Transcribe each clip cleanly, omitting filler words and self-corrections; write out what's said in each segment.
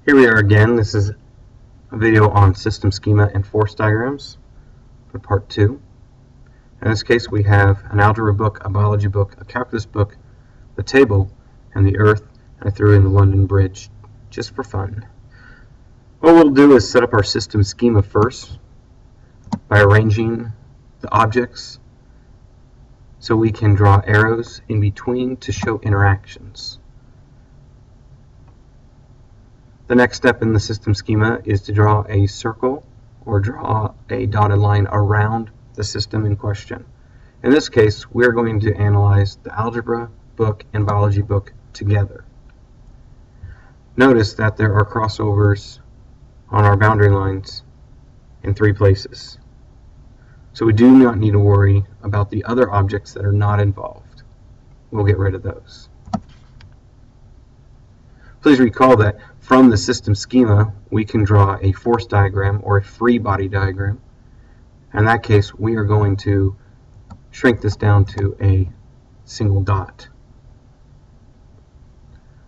Here we are again. This is a video on system schema and force diagrams for part 2. In this case we have an algebra book, a biology book, a calculus book, the table, and the earth, and I threw in the London Bridge just for fun. What we'll do is set up our system schema first by arranging the objects so we can draw arrows in between to show interactions. The next step in the system schema is to draw a circle or draw a dotted line around the system in question. In this case, we're going to analyze the algebra book and biology book together. Notice that there are crossovers on our boundary lines in 3 places. So we do not need to worry about the other objects that are not involved. We'll get rid of those. Please recall that from the system schema, we can draw a force diagram or a free body diagram. In that case, we are going to shrink this down to a single dot.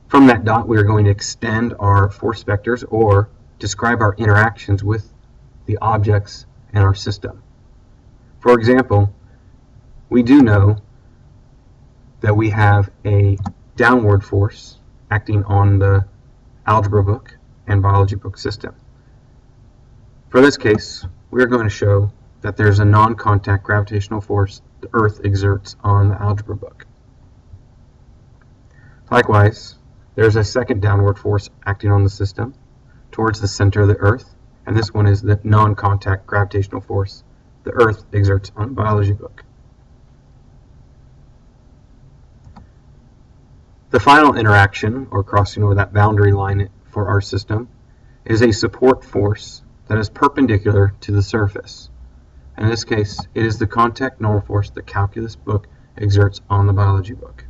From that dot, we are going to extend our force vectors or describe our interactions with the objects in our system. For example, we do know that we have a downward force acting on the algebra book and biology book system. For this case, we are going to show that there's a non-contact gravitational force the Earth exerts on the algebra book. Likewise, there's a second downward force acting on the system towards the center of the Earth, and this one is the non-contact gravitational force the Earth exerts on the biology book. The final interaction, or crossing over that boundary line for our system, is a support force that is perpendicular to the surface. In this case, it is the contact normal force the calculus book exerts on the biology book.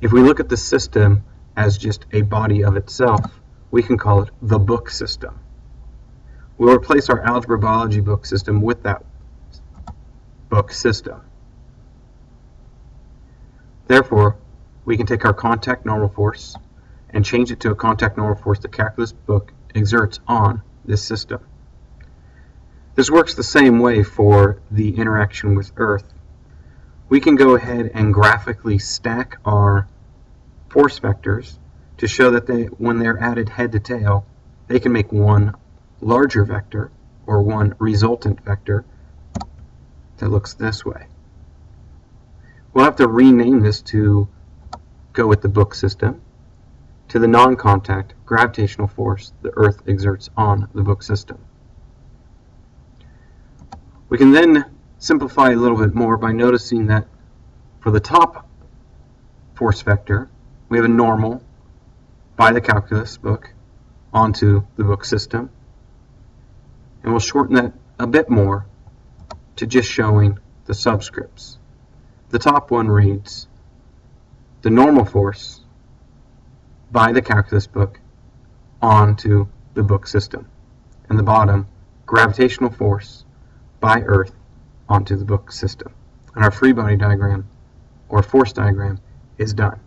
If we look at the system as just a body of itself, we can call it the book system. We'll replace our algebra biology book system with that book system. Therefore, we can take our contact normal force and change it to a contact normal force the calculus book exerts on this system. This works the same way for the interaction with Earth. We can go ahead and graphically stack our force vectors to show that when they're added head to tail, they can make one larger vector or one resultant vector that looks this way. We'll have to rename this to go with the book system to the non-contact gravitational force the Earth exerts on the book system. We can then simplify a little bit more by noticing that for the top force vector, we have a normal by the calculus book onto the book system, and we'll shorten that a bit more to just showing the subscripts. The top one reads the normal force by the calculus book onto the book system, and the bottom gravitational force by Earth onto the book system. And our free body diagram or force diagram is done.